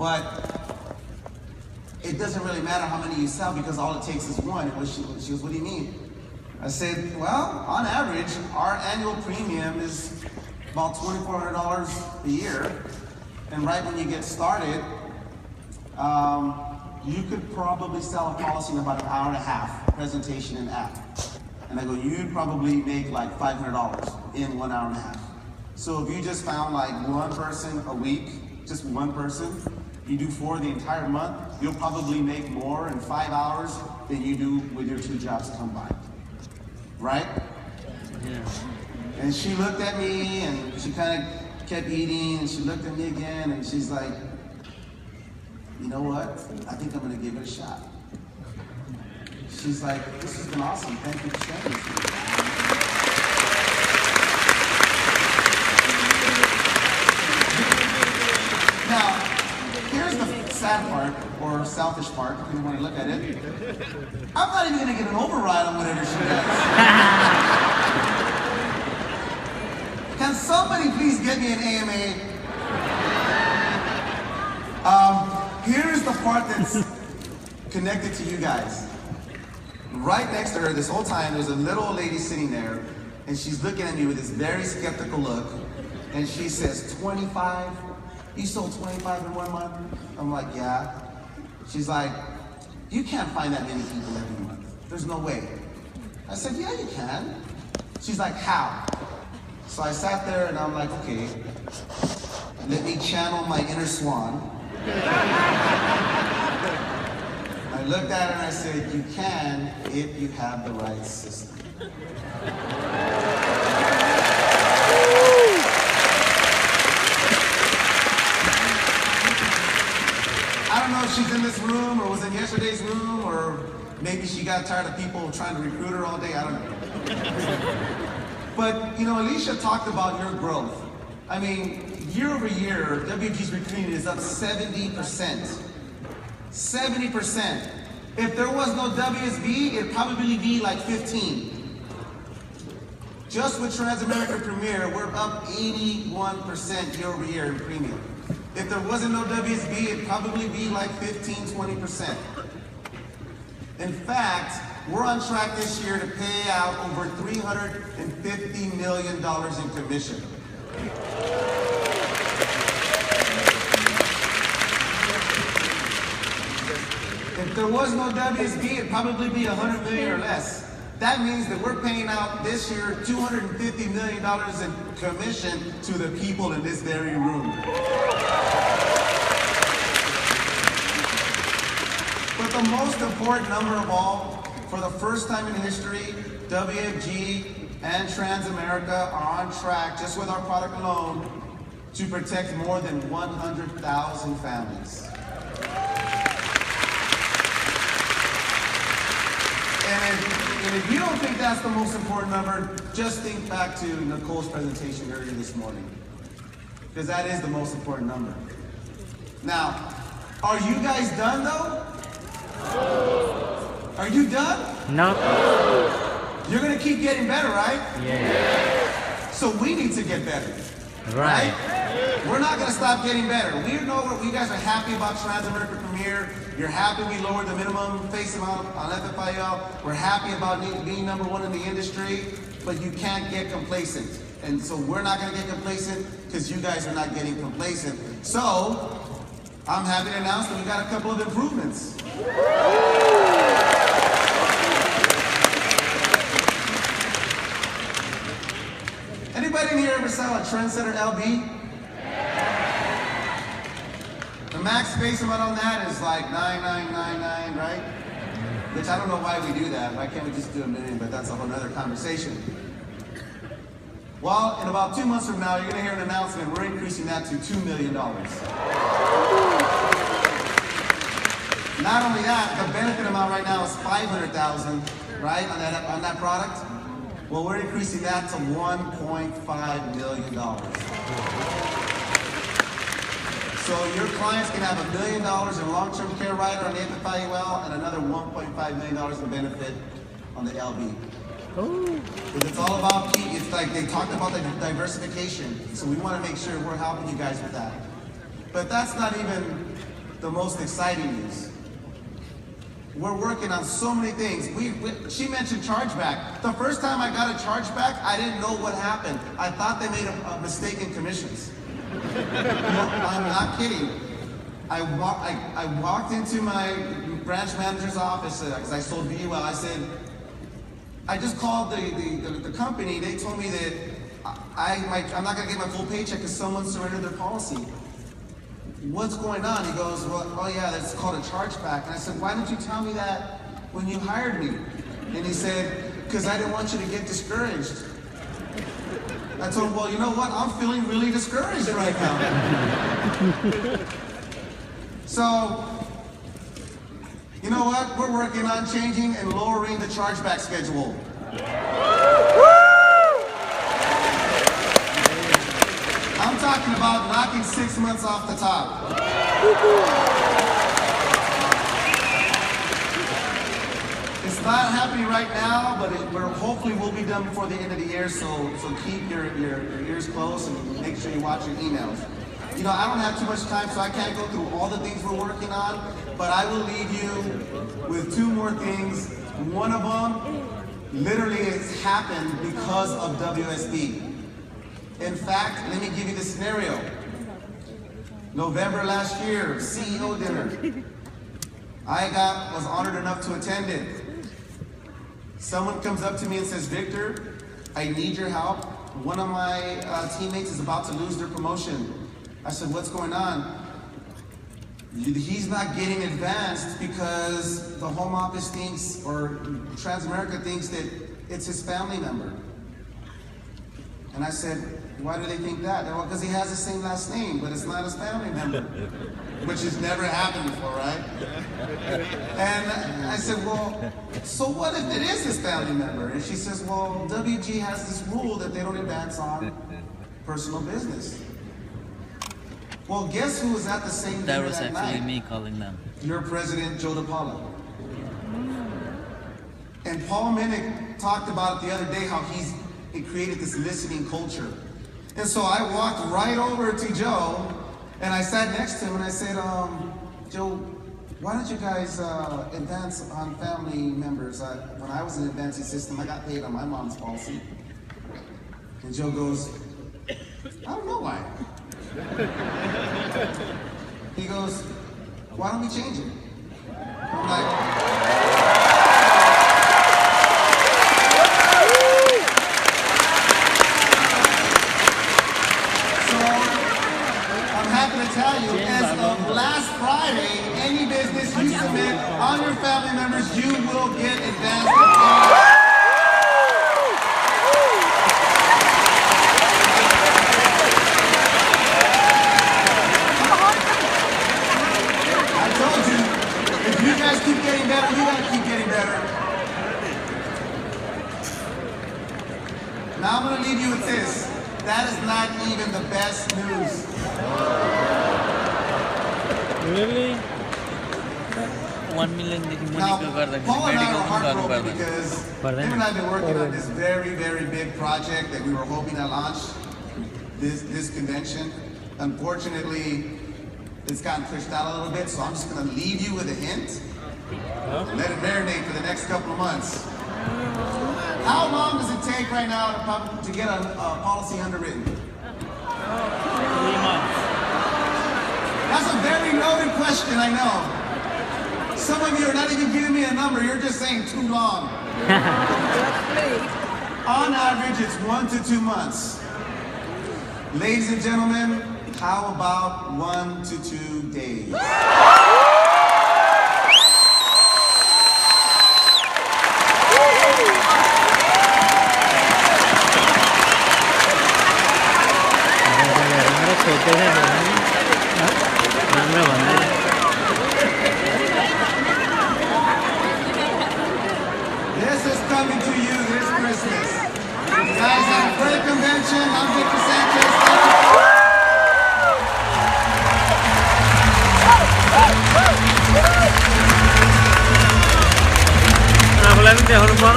But it doesn't really matter how many you sell because all it takes is one. And she goes, what do you mean? I said, well, on average, our annual premium is about $2,400 a year. And right when you get started, you could probably sell a policy in about an hour and a half, presentation and app. And I go, you'd probably make like $500 in 1 hour and a half. So if you just found like one person a week, just one person, you do 4 the entire month, you'll probably make more in 5 hours than you do with your 2 jobs combined. Right? Yeah. And she looked at me and she kind of kept eating and she looked at me again and she's like, you know what? I think I'm gonna give it a shot. She's like, this has been awesome. Thank you for sharing this with me. Now, here's the sad part, or selfish part, if you want to look at it. I'm not even gonna get an override on whatever she does. Can somebody please get me an AMA? Here's the part that's connected to you guys. Right next to her, this whole time, there's a little old lady sitting there, and she's looking at me with this very skeptical look, and she says, 25? You sold 25 in 1 month? I'm like, yeah. She's like, you can't find that many people every month. There's no way. I said, yeah, you can. She's like, how? So I sat there and I'm like, okay, let me channel my inner swan. I looked at her and I said, you can if you have the right system. I don't know if she's in this room or was in yesterday's room or maybe she got tired of people trying to recruit her all day, I don't know. But, you know, Alicia talked about your growth. I mean, year over year, WG's recruiting is up 70%. 70%. If there was no WSB, it'd probably be like 15. Just with Transamerica Premier, we're up 81% year over year in premium. If there wasn't no WSB, it'd probably be like 15, 20%. In fact, we're on track this year to pay out over $350 million in commission. If there was no WSB, it'd probably be $100 million or less. That means that we're paying out this year $250 million in commission to the people in this very room. But the most important number of all, for the first time in history, WFG and Transamerica are on track, just with our product alone, to protect more than 100,000 families. And if you don't think that's the most important number, just think back to Nicole's presentation earlier this morning, because that is the most important number. Now, are you guys done though? Are you done? No. You're gonna keep getting better, right? Yeah. So we need to get better. Right. We're not gonna stop getting better. We know what you guys are happy about Transamerica Premier. You're happy we lowered the minimum face amount on FFIL. We're happy about being #1 in the industry, but you can't get complacent. And so we're not gonna get complacent because you guys are not getting complacent. So I'm happy to announce that we got a couple of improvements. Anybody in here ever sell a Trendsetter LB? The max face amount on that is like 9999, right? Which I don't know why we do that. Why can't we just do $1 million? But that's a whole other conversation. Well, in about 2 months from now, you're gonna hear an announcement. We're increasing that to $2 million. Not only that, the benefit amount right now is $500,000, right, on that product. Well, we're increasing that to $1.5 million. So your clients can have $1 million in long-term care rider on the FFIUL and another $1.5 million in benefit on the LB. Because it's all about it's like they talked about the diversification. So we want to make sure we're helping you guys with that. But that's not even the most exciting news. We're working on so many things. She mentioned chargeback. The first time I got a chargeback, I didn't know what happened. I thought they made a mistake in commissions. No, I'm not kidding. I walked into my branch manager's office because I sold BUL. I said, I just called the company. They told me that I'm not going to get my full paycheck because someone surrendered their policy. What's going on? He goes, well, oh yeah, that's called a chargeback. And I said, why didn't you tell me that when you hired me? And he said, because I didn't want you to get discouraged. I told him, well, you know what? I'm feeling really discouraged right now. So, you know what? We're working on changing and lowering the chargeback schedule. I'm talking about knocking 6 months off the top. It's not happening right now, but hopefully we'll be done before the end of the year, so keep your ears closed and make sure you watch your emails. You know, I don't have too much time, so I can't go through all the things we're working on, but I will leave you with 2 more things. One of them literally has happened because of WSB. In fact, let me give you the scenario. November last year, CEO dinner. I was honored enough to attend it. Someone comes up to me and says, Victor, I need your help. One of my teammates is about to lose their promotion. I said, what's going on? He's not getting advanced because the home office thinks, or Transamerica thinks that it's his family member. And I said, why do they think that? Well, because he has the same last name, but it's not his family member, which has never happened before, right? And I said, well, so what if it is his family member? And she says, well, WG has this rule that they don't advance on personal business. Well, guess who was at the same dinner That was that actually night? me calling them. Your president, Joe DePaula. And Paul Minnick talked about it the other day, how he created this listening culture. And so I walked right over to Joe, and I sat next to him, and I said, Joe, why don't you guys advance on family members? When I was in the advancing system, I got paid on my mom's policy. And Joe goes, I don't know why. He goes, why don't we change it? I'm like, tell you, as of last Friday, any business you submit on your family members, you will get advanced. I told you, if you guys keep getting better, you gotta keep getting better. Now I'm gonna leave you with this. That is not even the best news. Really? 1 million Now, Paul and I are heartbroken because him and I have been working on this very, very big project that we were hoping to launch this convention. Unfortunately, it's gotten pushed out a little bit, so I'm just going to leave you with a hint. Let it marinate for the next couple of months. How long does it take right now to get a policy underwritten? 3 months. That's a very loaded question, I know. Some of you are not even giving me a number, you're just saying too long. On average, it's 1 to 2 months. Ladies and gentlemen, how about 1 to 2 days? This is coming to you this Christmas. You guys have a great convention. I'm Victor Sanchez. Aku lagi dah hormon